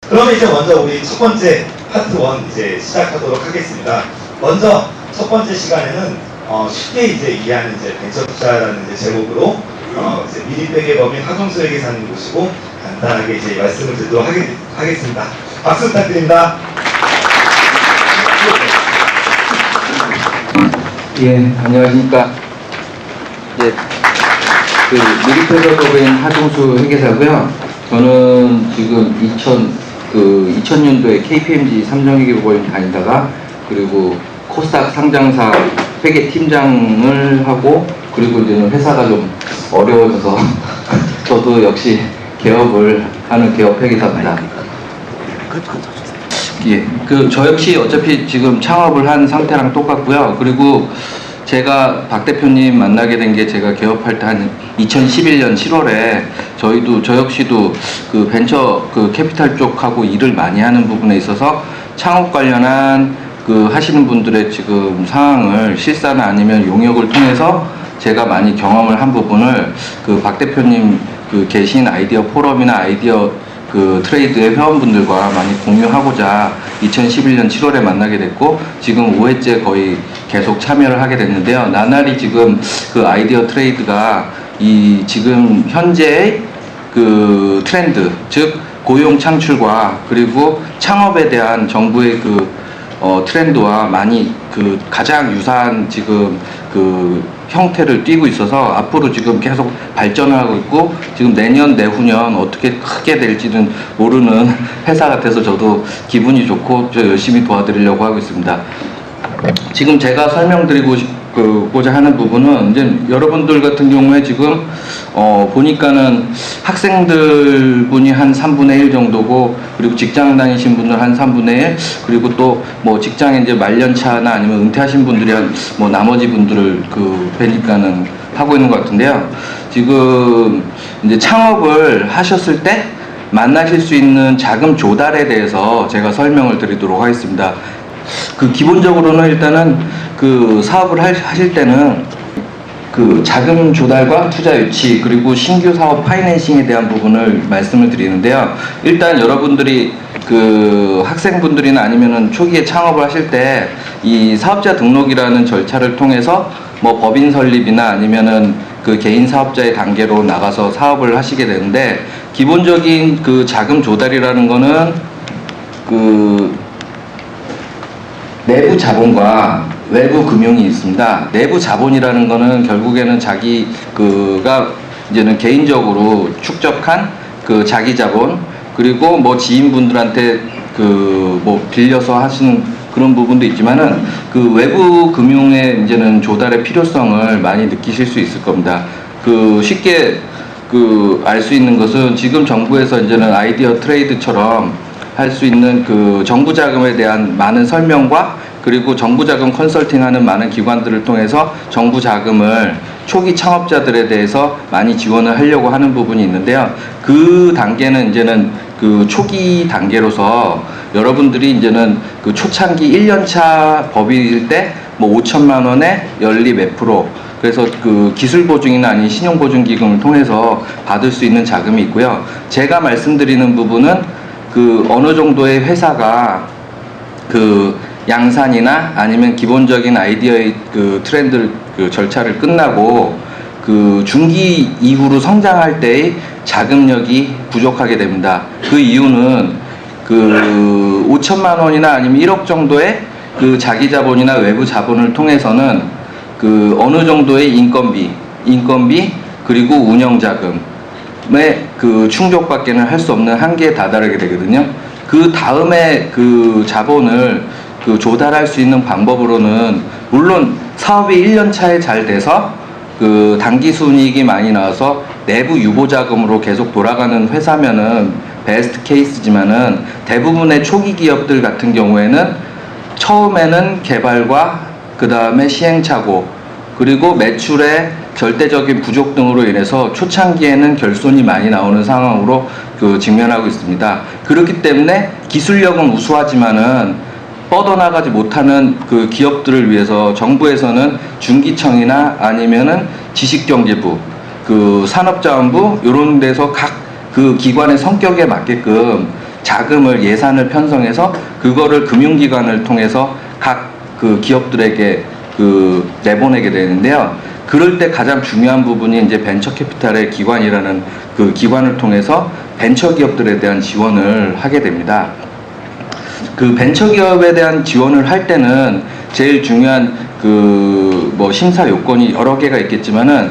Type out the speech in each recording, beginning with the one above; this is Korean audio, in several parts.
그러면 이제 먼저 우리 첫 번째 파트 1 이제 시작하도록 하겠습니다. 먼저 첫 번째 시간에는 쉽게 이제 이해하는 이제 벤처 투자라는 이제 제목으로 이제 미리백의 법인 하종수에게 사는 곳이고 간단하게 이제 말씀을 드리도록 하겠습니다. 박수 부탁드립니다. 예, 안녕하십니까. 예, 미리백의 법인 하종수 회계사고요. 저는 지금 2000년도에 KPMG 삼성회계법인 다니다가 그리고 코스닥 상장사 회계팀장을 하고 그리고 이제는 회사가 좀 어려워져서 저도 역시 개업을 하는 개업 회계사입니다. 예, 저 역시 어차피 지금 창업을 한 상태랑 똑같고요. 그리고 제가 박 대표님 만나게 된 게 제가 개업할 때 한 2011년 7월에 저 역시도 그 벤처 캐피탈 쪽하고 일을 많이 하는 부분에 있어서 창업 관련한 하시는 분들의 지금 상황을 실사나 아니면 용역을 통해서 제가 많이 경험을 한 부분을 박 대표님 계신 아이디어 포럼이나 아이디어 트레이드의 회원분들과 많이 공유하고자 2011년 7월에 만나게 됐고 지금 5회째 거의 계속 참여를 하게 됐는데요. 나날이 지금 아이디어 트레이드가 지금 현재의 트렌드, 즉 고용 창출과 그리고 창업에 대한 정부의 트렌드와 많이 가장 유사한 지금 형태를 띠고 있어서 앞으로 지금 계속 발전을 하고 있고 지금 내년 내후년 어떻게 크게 될지는 모르는 회사 같아서 저도 기분이 좋고 열심히 도와드리려고 하고 있습니다. 지금 제가 설명드리고자 하는 부분은 이제 여러분들 같은 경우에 지금 보니까는 학생들 분이 한 3분의 1 정도고 그리고 직장 다니신 분들 한 3분의 1 그리고 또 뭐 직장에 이제 말년차나 아니면 은퇴하신 분들이 나머지 분들을 뵈니까는 하고 있는 것 같은데요. 지금 이제 창업을 하셨을 때 만나실 수 있는 자금 조달에 대해서 제가 설명을 드리도록 하겠습니다. 기본적으로는 일단은 사업을 하실 때는 자금 조달과 투자 유치 그리고 신규 사업 파이낸싱에 대한 부분을 말씀을 드리는데요. 일단 여러분들이 학생분들이나 아니면은 초기에 창업을 하실 때 이 사업자 등록이라는 절차를 통해서 뭐 법인 설립이나 아니면은 개인 사업자의 단계로 나가서 사업을 하시게 되는데 기본적인 자금 조달이라는 거는 내부 자본과 외부 금융이 있습니다. 내부 자본이라는 거는 결국에는 자기가 이제는 개인적으로 축적한 자기 자본 그리고 뭐 지인분들한테 뭐 빌려서 하시는 그런 부분도 있지만은 외부 금융의 이제는 조달의 필요성을 많이 느끼실 수 있을 겁니다. 쉽게 알 수 있는 것은 지금 정부에서 이제는 아이디어 트레이드처럼 할 수 있는 정부 자금에 대한 많은 설명과 그리고 정부 자금 컨설팅하는 많은 기관들을 통해서 정부 자금을 초기 창업자들에 대해서 많이 지원을 하려고 하는 부분이 있는데요. 단계는 이제는 초기 단계로서 여러분들이 이제는 초창기 1년차 법인일 때 뭐 5천만 원에 연리 몇 프로 그래서 기술 보증이나 아닌 신용 보증 기금을 통해서 받을 수 있는 자금이 있고요. 제가 말씀드리는 부분은 어느 정도의 회사가 양산이나 아니면 기본적인 아이디어의 트렌드 절차를 끝나고 중기 이후로 성장할 때의 자금력이 부족하게 됩니다. 이유는 5천만 원이나 아니면 1억 정도의 자기 자본이나 외부 자본을 통해서는 어느 정도의 인건비 그리고 운영 자금의 충족밖에는 할 수 없는 한계에 다다르게 되거든요. 다음에 자본을 조달할 수 있는 방법으로는 물론 사업이 1년 차에 잘 돼서 단기 순이익이 많이 나와서 내부 유보 자금으로 계속 돌아가는 회사면은 베스트 케이스지만은 대부분의 초기 기업들 같은 경우에는 처음에는 개발과 그 다음에 시행착오 그리고 매출의 절대적인 부족 등으로 인해서 초창기에는 결손이 많이 나오는 상황으로 직면하고 있습니다. 그렇기 때문에 기술력은 우수하지만은 뻗어나가지 못하는 기업들을 위해서 정부에서는 중기청이나 아니면은 지식경제부, 산업자원부 이런 데서 각 기관의 성격에 맞게끔 자금을 예산을 편성해서 그거를 금융기관을 통해서 각 그 기업들에게 그 내보내게 되는데요. 그럴 때 가장 중요한 부분이 이제 벤처 캐피탈의 기관이라는 그 기관을 통해서 벤처 기업들에 대한 지원을 하게 됩니다. 그 벤처 기업에 대한 지원을 할 때는 제일 중요한 그 뭐 심사 요건이 여러 개가 있겠지만은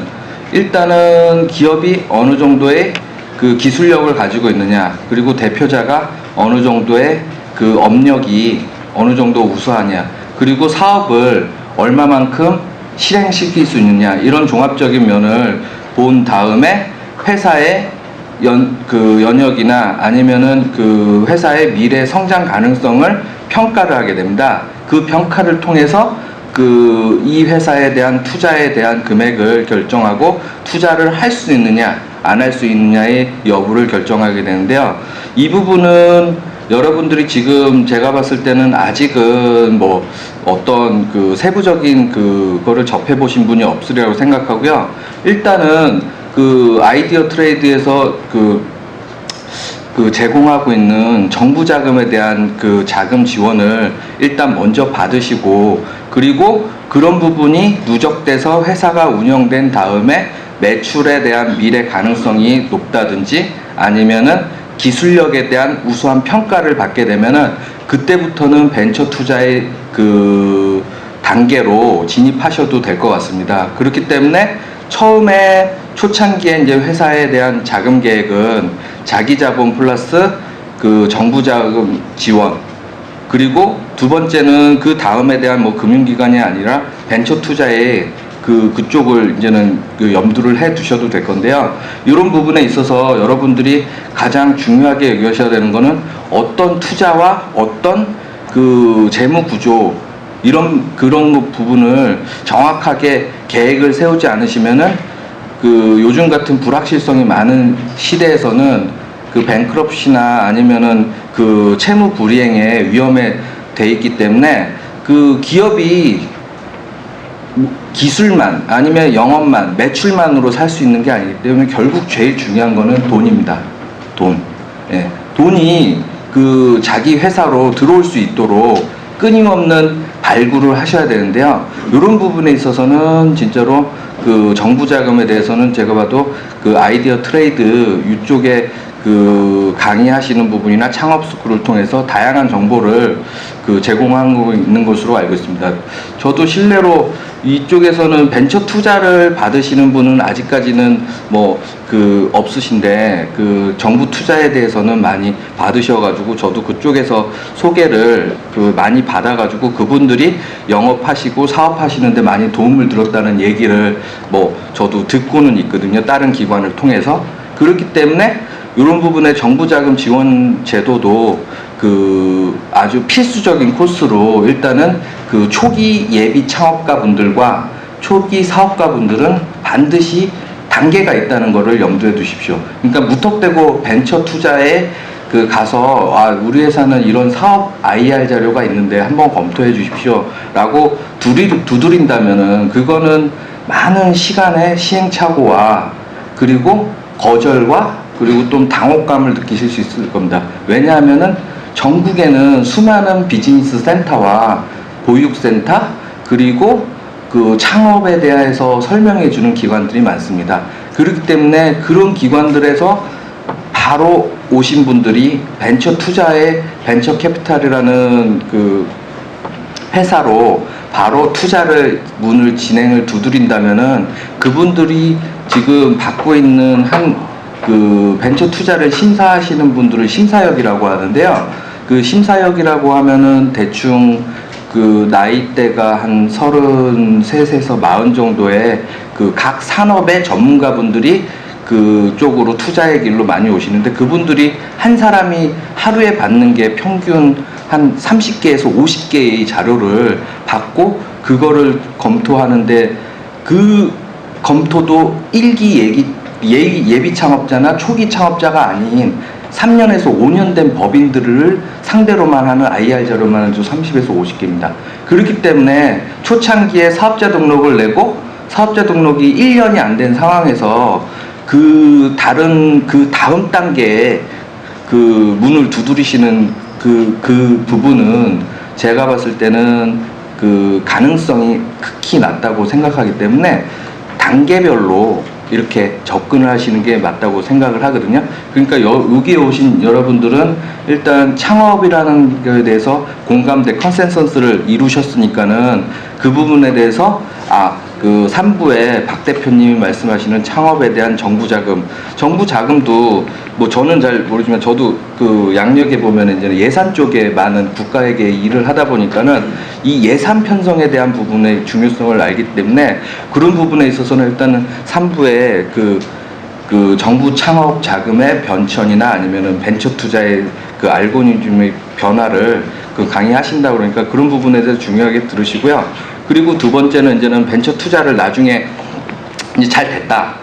일단은 기업이 어느 정도의 그 기술력을 가지고 있느냐, 그리고 대표자가 어느 정도의 그 업력이 어느 정도 우수하냐, 그리고 사업을 얼마만큼 실행시킬 수 있느냐, 이런 종합적인 면을 본 다음에 회사의 연역이나 아니면은 그 회사의 미래 성장 가능성을 평가를 하게 됩니다. 그 평가를 통해서 그 이 회사에 대한 투자에 대한 금액을 결정하고 투자를 할 수 있느냐 안 할 수 있느냐의 여부를 결정하게 되는데요. 이 부분은 여러분들이 지금 제가 봤을 때는 아직은 뭐 어떤 그 세부적인 그거를 접해 보신 분이 없으리라고 생각하고요. 일단은 그 아이디어 트레이드에서 그 제공하고 있는 정부 자금에 대한 그 자금 지원을 일단 먼저 받으시고, 그리고 그런 부분이 누적돼서 회사가 운영된 다음에 매출에 대한 미래 가능성이 높다든지 아니면은 기술력에 대한 우수한 평가를 받게 되면은 그때부터는 벤처 투자의 그 단계로 진입하셔도 될 것 같습니다. 그렇기 때문에 처음에 초창기에 이제 회사에 대한 자금 계획은 자기 자본 플러스 그 정부 자금 지원, 그리고 두 번째는 그 다음에 대한 뭐 금융기관이 아니라 벤처 투자에 그쪽을 이제는 그 염두를 해 두셔도 될 건데요. 이런 부분에 있어서 여러분들이 가장 중요하게 여기셔야 되는 거는 어떤 투자와 어떤 그 재무 구조, 그런 부분을 정확하게 계획을 세우지 않으시면은 그 요즘 같은 불확실성이 많은 시대에서는 그 뱅크럽시나 아니면은 그 채무 불이행의 위험에 돼 있기 때문에 그 기업이 기술만 아니면 영업만 매출만으로 살 수 있는 게 아니기 때문에 결국 제일 중요한 거는 돈입니다. 돈. 예. 돈이 그 자기 회사로 들어올 수 있도록 끊임없는 발굴을 하셔야 되는데요. 이런 부분에 있어서는 진짜로 그 정부 자금에 대해서는 제가 봐도 그 아이디어 트레이드 이쪽에 그 강의하시는 부분이나 창업 스쿨을 통해서 다양한 정보를 그 제공하고 있는 것으로 알고 있습니다. 저도 실례로 이쪽에서는 벤처 투자를 받으시는 분은 아직까지는 뭐 그 없으신데 그 정부 투자에 대해서는 많이 받으셔가지고 저도 그쪽에서 소개를 그 많이 받아가지고 그분들이 영업하시고 사업하시는데 많이 도움을 들었다는 얘기를 뭐 저도 듣고는 있거든요. 다른 기관을 통해서. 그렇기 때문에 이런 부분에 정부 자금 지원 제도도 그 아주 필수적인 코스로 일단은 그 초기 예비 창업가 분들과 초기 사업가 분들은 반드시 단계가 있다는 것을 염두에 두십시오. 그러니까 무턱대고 벤처 투자에 그 가서 우리 회사는 이런 사업 IR 자료가 있는데 한번 검토해 주십시오 라고 두드린다면은 그거는 많은 시간의 시행착오와 그리고 거절과 그리고 좀 당혹감을 느끼실 수 있을 겁니다. 왜냐하면은 전국에는 수많은 비즈니스 센터와 보육센터 그리고 그 창업에 대해서 설명해 주는 기관들이 많습니다. 그렇기 때문에 그런 기관들에서 바로 오신 분들이 벤처 투자의 벤처 캐피탈이라는 그 회사로 바로 투자를 문을 진행을 두드린다면은 그분들이 지금 받고 있는 그 벤처 투자를 심사하시는 분들을 심사역이라고 하는데요. 그 심사역이라고 하면은 대충 그 나이대가 한 33에서 40 정도의 그 각 산업의 전문가분들이 그쪽으로 투자의 길로 많이 오시는데 그분들이 한 사람이 하루에 받는 게 평균 한 30개에서 50개의 자료를 받고 그거를 검토하는데 그 검토도 1기 예비 창업자나 초기 창업자가 아닌 3년에서 5년 된 법인들을 상대로만 하는 IR 자료만 해도 30에서 50개입니다. 그렇기 때문에 초창기에 사업자 등록을 내고 사업자 등록이 1년이 안 된 상황에서 그 다음 단계에 그 문을 두드리시는 그 부분은 제가 봤을 때는 그 가능성이 극히 낮다고 생각하기 때문에 단계별로 이렇게 접근을 하시는 게 맞다고 생각을 하거든요. 그러니까 여기에 오신 여러분들은 일단 창업이라는 것에 대해서 공감대, 컨센서스를 이루셨으니까는 그 부분에 대해서 그 3부에 박 대표님이 말씀하시는 창업에 대한 정부 자금도 뭐 저는 잘 모르지만 저도 그 양력에 보면 이제 예산 쪽에 많은 국가에게 일을 하다 보니까는 이 예산 편성에 대한 부분의 중요성을 알기 때문에 그런 부분에 있어서는 일단은 3부에 그 정부 창업 자금의 변천이나 아니면은 벤처 투자의 그 알고리즘의 변화를 강의하신다고 그러니까 그런 부분에 대해서 중요하게 들으시고요. 그리고 두 번째는 이제는 벤처 투자를 나중에 이제 잘 됐다.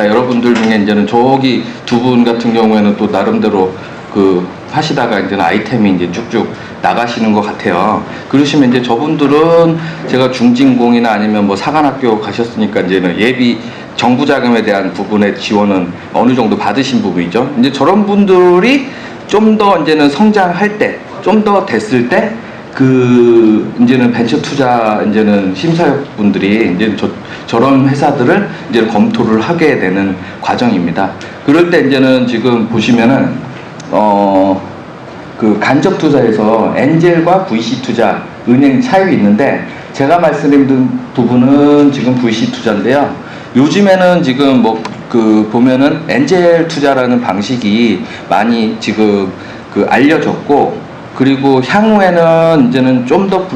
여러분들 중에 이제는 저기 두 분 같은 경우에는 또 나름대로 하시다가 이제는 아이템이 이제 쭉쭉 나가시는 것 같아요. 그러시면 이제 저분들은 제가 중진공이나 아니면 뭐 사관학교 가셨으니까 이제는 예비 정부 자금에 대한 부분의 지원은 어느 정도 받으신 부분이죠. 이제 저런 분들이 좀 더 이제는 성장할 때, 좀 더 됐을 때, 이제는 벤처 투자, 이제는 심사역분들이 이제 저런 회사들을 이제 검토를 하게 되는 과정입니다. 그럴 때 이제는 지금 보시면은, 간접 투자에서 엔젤과 VC 투자, 은행 차이가 있는데, 제가 말씀드린 부분은 지금 VC 투자인데요. 요즘에는 지금 보면은 엔젤 투자라는 방식이 많이 지금 알려졌고, 그리고 향후에는 이제는 좀 더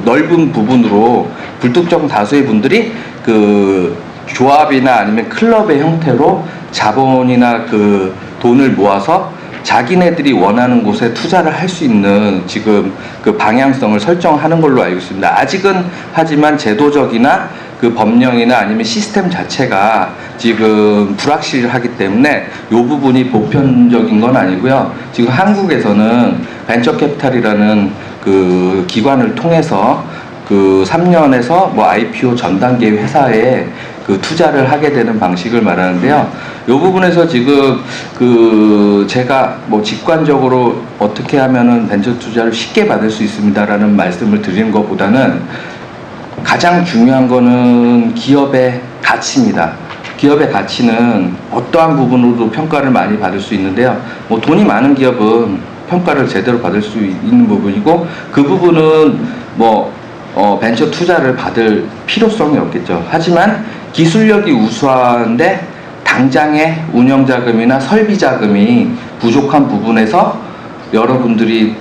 넓은 부분으로 불특정 다수의 분들이 조합이나 아니면 클럽의 형태로 자본이나 돈을 모아서 자기네들이 원하는 곳에 투자를 할 수 있는 지금 방향성을 설정하는 걸로 알고 있습니다. 아직은 하지만 제도적이나 법령이나 아니면 시스템 자체가 지금 불확실하기 때문에 이 부분이 보편적인 건 아니고요. 지금 한국에서는 벤처캐피탈이라는 기관을 통해서 3년에서 IPO 전 단계 회사에 투자를 하게 되는 방식을 말하는데요. 이 부분에서 지금 제가 직관적으로 어떻게 하면은 벤처 투자를 쉽게 받을 수 있습니다라는 말씀을 드리는 것보다는 가장 중요한 거는 기업의 가치입니다. 기업의 가치는 어떠한 부분으로도 평가를 많이 받을 수 있는데요. 돈이 많은 기업은 평가를 제대로 받을 수 있는 부분이고 그 부분은 벤처 투자를 받을 필요성이 없겠죠. 하지만 기술력이 우수한데 당장의 운영자금이나 설비자금이 부족한 부분에서 여러분들이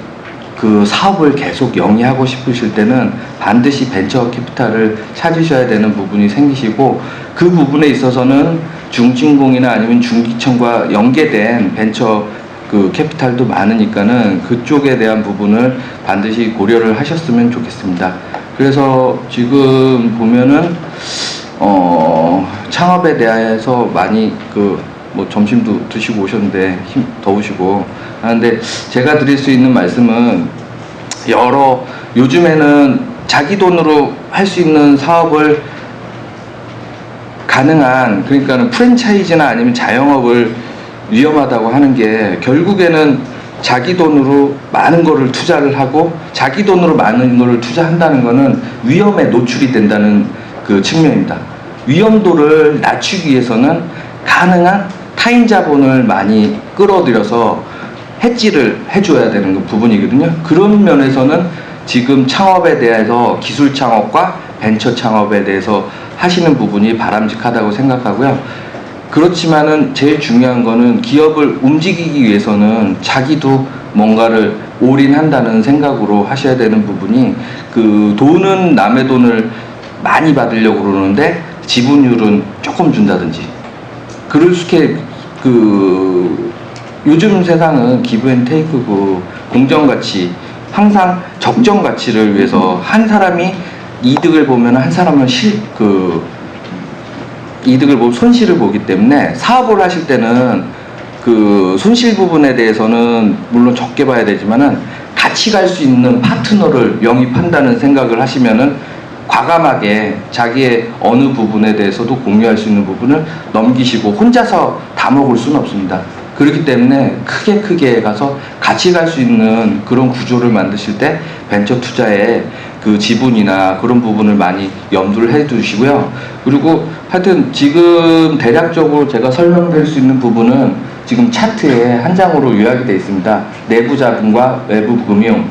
사업을 계속 영위하고 싶으실 때는 반드시 벤처 캐피탈을 찾으셔야 되는 부분이 생기시고 그 부분에 있어서는 중진공이나 아니면 중기청과 연계된 벤처 캐피탈도 많으니까는 그쪽에 대한 부분을 반드시 고려를 하셨으면 좋겠습니다. 그래서 지금 보면은 창업에 대해서 많이 점심도 드시고 오셨는데 더우시고 하는데 제가 드릴 수 있는 말씀은 요즘에는 자기 돈으로 할 수 있는 사업을 가능한 그러니까는 프랜차이즈나 아니면 자영업을 위험하다고 하는 게 결국에는 자기 돈으로 많은 거를 투자를 하고 자기 돈으로 많은 거를 투자한다는 거는 위험에 노출이 된다는 측면입니다. 위험도를 낮추기 위해서는 가능한 타인 자본을 많이 끌어들여서 해지를 해줘야 되는 부분이거든요. 그런 면에서는 지금 창업에 대해서 기술 창업과 벤처 창업에 대해서 하시는 부분이 바람직하다고 생각하고요. 그렇지만은 제일 중요한 거는 기업을 움직이기 위해서는 자기도 뭔가를 올인한다는 생각으로 하셔야 되는 부분이 돈은 남의 돈을 많이 받으려고 그러는데 지분율은 조금 준다든지 그렇게 요즘 세상은 기브앤테이크고 공정가치 항상 적정 가치를 위해서 한 사람이 이득을 보면 한 사람은 이득을 보고 손실을 보기 때문에 사업을 하실 때는 손실 부분에 대해서는 물론 적게 봐야 되지만은 같이 갈 수 있는 파트너를 영입한다는 생각을 하시면은 과감하게 자기의 어느 부분에 대해서도 공유할 수 있는 부분을 넘기시고 혼자서 다 먹을 수는 없습니다. 그렇기 때문에 크게 가서 같이 갈 수 있는 그런 구조를 만드실 때 벤처 투자의 그 지분이나 그런 부분을 많이 염두를 해 두시고요. 그리고 하여튼 지금 대략적으로 제가 설명드릴 수 있는 부분은 지금 차트에 한 장으로 요약이 되어 있습니다. 내부 자금과 외부 금융.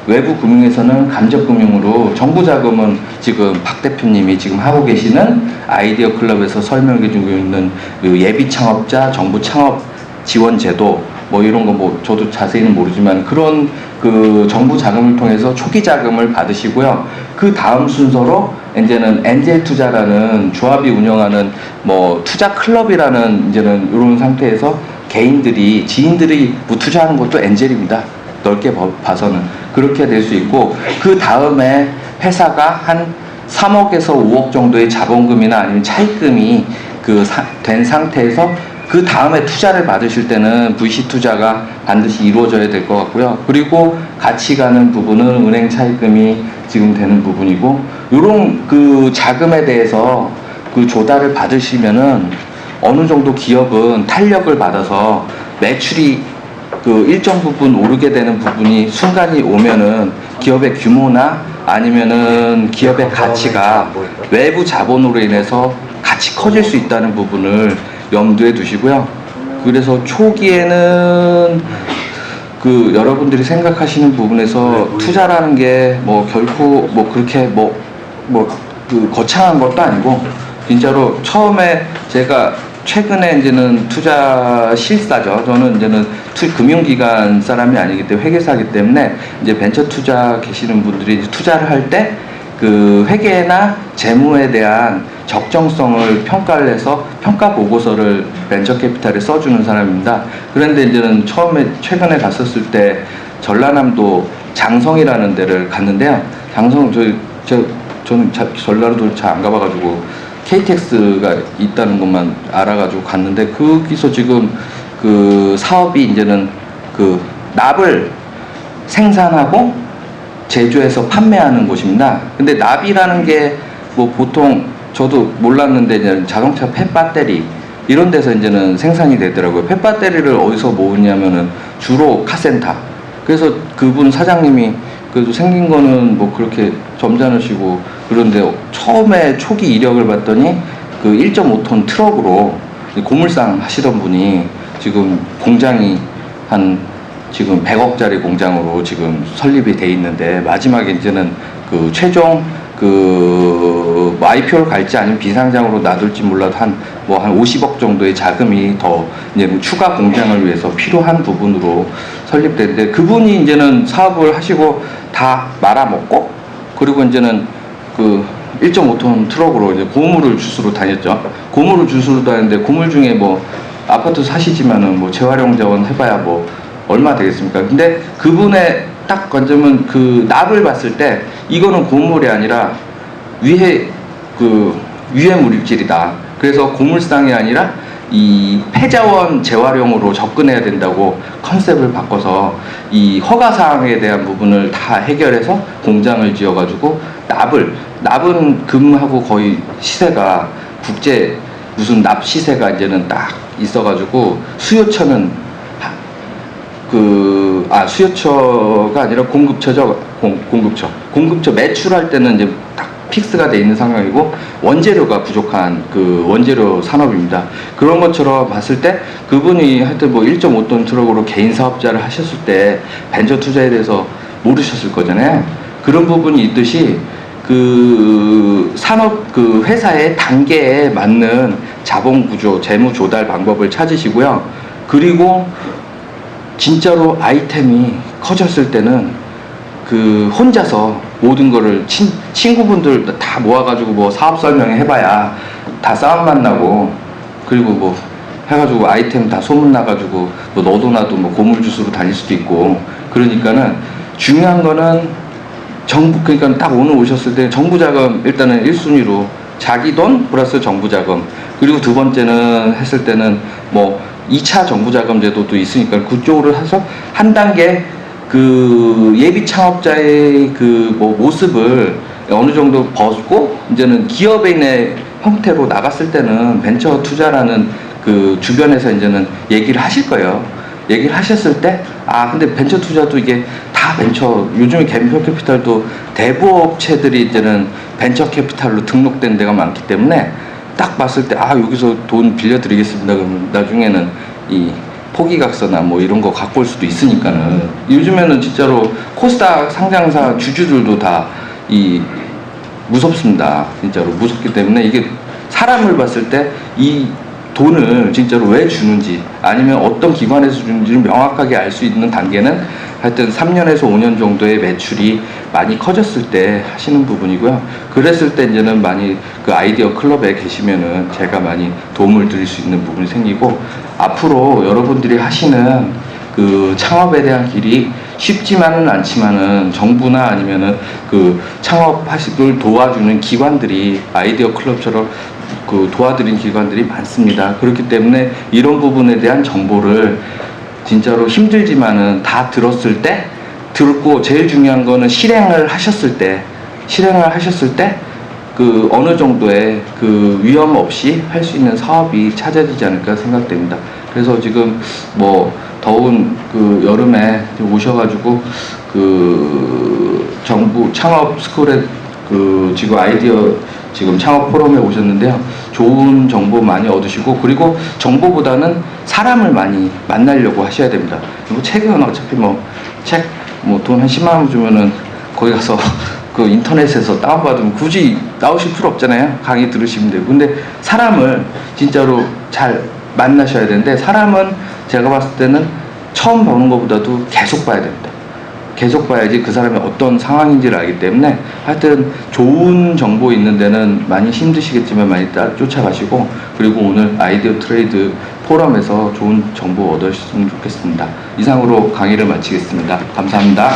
외부 금융에서는 간접 금융으로, 정부 자금은 지금 박 대표님이 지금 하고 계시는 아이디어 클럽에서 설명해 주고 있는 그 예비 창업자 정부 창업 지원 제도, 뭐 이런 거 뭐 저도 자세히는 모르지만 그런 그 정부 자금을 통해서 초기 자금을 받으시고요. 그 다음 순서로 이제는 엔젤 투자라는 조합이 운영하는 뭐 투자 클럽이라는 이제는 이런 상태에서 개인들이, 지인들이 뭐 투자하는 것도 엔젤입니다. 넓게 봐서는 그렇게 될 수 있고, 그 다음에 회사가 한 3억에서 5억 정도의 자본금이나 아니면 차입금이 된 상태에서 그 다음에 투자를 받으실 때는 VC 투자가 반드시 이루어져야 될 것 같고요. 그리고 같이 가는 부분은 은행 차입금이 지금 되는 부분이고, 이런 그 자금에 대해서 그 조달을 받으시면은 어느 정도 기업은 탄력을 받아서 매출이 그 일정 부분 오르게 되는 부분이 순간이 오면은 기업의 규모나 아니면은 기업의 가치가 외부 자본으로 인해서 같이 커질 수 있다는 부분을 염두에 두시고요. 그래서 초기에는 그 여러분들이 생각하시는 부분에서 투자라는 게 뭐 결코 뭐 그렇게 그 거창한 것도 아니고, 진짜로 처음에 제가 최근에 이제는 투자 실사죠. 저는 이제는 금융기관 사람이 아니기 때문에 회계사기 때문에 이제 벤처 투자 계시는 분들이 투자를 할 때 그 회계나 재무에 대한 적정성을 평가를 해서 평가 보고서를 벤처 캐피탈에 써주는 사람입니다. 그런데 이제는 최근에 갔었을 때 전라남도 장성이라는 데를 갔는데요. 장성 저는 전라도를 잘 안 가봐가지고 KTX가 있다는 것만 알아가지고 갔는데, 거기서 지금 그 사업이 이제는 그 납을 생산하고 제조해서 판매하는 곳입니다. 근데 납이라는 게 뭐 보통 저도 몰랐는데 이제 자동차 폐배터리 이런 데서 이제는 생산이 되더라고요. 폐배터리를 어디서 모으냐면은 주로 카센터. 그래서 그분 사장님이 그래도 생긴 거는 뭐 그렇게 점잖으시고 그런데 처음에 초기 이력을 봤더니 그 1.5톤 트럭으로 고물상 하시던 분이 지금 공장이 한 지금 100억짜리 공장으로 지금 설립이 돼 있는데, 마지막에 이제는 그 최종 그 IPO를 갈지 아니면 비상장으로 놔둘지 몰라도 한 50억 정도의 자금이 더 이제 추가 공장을 위해서 필요한 부분으로 설립되는데, 그분이 이제는 사업을 하시고 다 말아먹고, 그리고 이제는 그 1.5톤 트럭으로 이제 고물을 주스로 다녔죠. 고물을 주스로 다녔는데, 고물 중에 뭐 아파트 사시지만은 뭐 재활용 자원 해봐야 뭐 얼마 되겠습니까? 근데 그분의 딱 관점은 그 납을 봤을 때 이거는 고물이 아니라 위해 물질이다. 그래서 고물상이 아니라 이 폐자원 재활용으로 접근해야 된다고 컨셉을 바꿔서 이 허가사항에 대한 부분을 다 해결해서 공장을 지어가지고 납은 금하고 거의 시세가 국제 무슨 납 시세가 이제는 딱 있어가지고 수요처는 수요처가 아니라 공급처죠. 공급처 매출할 때는 이제 딱 픽스가 돼 있는 상황이고, 원재료가 부족한 그 원재료 산업입니다. 그런 것처럼 봤을 때 그분이 하여튼 뭐 1.5톤 트럭으로 개인 사업자를 하셨을 때 벤처 투자에 대해서 모르셨을 거잖아요. 그런 부분이 있듯이 그 산업 그 회사의 단계에 맞는 자본 구조, 재무 조달 방법을 찾으시고요. 그리고 진짜로 아이템이 커졌을 때는 그 혼자서 모든 거를 친구분들 다 모아가지고 뭐 사업 설명 해봐야 다 싸움만 나고, 그리고 뭐 해가지고 아이템 다 소문나가지고 뭐 너도 나도 뭐 고물주스로 다닐 수도 있고, 그러니까는 중요한 거는 그러니까 딱 오늘 오셨을 때 정부 자금 일단은 1순위로 자기 돈 플러스 정부 자금, 그리고 두 번째는 했을 때는 뭐 2차 정부 자금 제도도 있으니까 그쪽으로 해서 한 단계 그 예비 창업자의 그 뭐 모습을 어느 정도 벗고 이제는 기업인의 형태로 나갔을 때는 벤처 투자라는 그 주변에서 이제는 얘기를 하실 거예요. 얘기를 하셨을 때, 아, 근데 벤처 투자도 이게 다 요즘에 벤처 캐피탈도 대부업체들이 이제는 벤처 캐피탈로 등록된 데가 많기 때문에 딱 봤을 때, 아, 여기서 돈 빌려드리겠습니다. 그러면 나중에는 이 포기각서나 뭐 이런 거 갖고 올 수도 있으니까는. 요즘에는 진짜로 코스닥 상장사 주주들도 다 무섭습니다. 진짜로 무섭기 때문에 이게 사람을 봤을 때 이 돈을 진짜로 왜 주는지 아니면 어떤 기관에서 주는지를 명확하게 알 수 있는 단계는 하여튼 3년에서 5년 정도의 매출이 많이 커졌을 때 하시는 부분이고요. 그랬을 때 이제는 많이 그 아이디어 클럽에 계시면은 제가 많이 도움을 드릴 수 있는 부분이 생기고, 앞으로 여러분들이 하시는 그 창업에 대한 길이 쉽지만은 않지만은 정부나 아니면은 그 창업하시길 도와주는 기관들이 아이디어 클럽처럼 그 도와드린 기관들이 많습니다. 그렇기 때문에 이런 부분에 대한 정보를 진짜로 힘들지만은 다 들었을 때, 듣고 제일 중요한 거는 실행을 하셨을 때 그 어느 정도의 그 위험 없이 할 수 있는 사업이 찾아지지 않을까 생각됩니다. 그래서 지금 뭐 더운 그 여름에 오셔가지고 그 정부 창업 스쿨에 그 지금 아이디어 지금 창업 포럼에 오셨는데요. 좋은 정보 많이 얻으시고, 그리고 정보보다는 사람을 많이 만나려고 하셔야 됩니다. 그리고 책은 어차피 책 돈 한 10만 원 주면은 거기 가서 그 인터넷에서 다운받으면 굳이 나오실 필요 없잖아요. 강의 들으시면 되고. 근데 사람을 진짜로 잘 만나셔야 되는데, 사람은 제가 봤을 때는 처음 보는 것보다도 계속 봐야 됩니다. 계속 봐야지 그 사람이 어떤 상황인지를 알기 때문에, 하여튼 좋은 정보 있는 데는 많이 힘드시겠지만 많이 쫓아가시고, 그리고 오늘 아이디어 트레이드 포럼에서 좋은 정보 얻으셨으면 좋겠습니다. 이상으로 강의를 마치겠습니다. 감사합니다.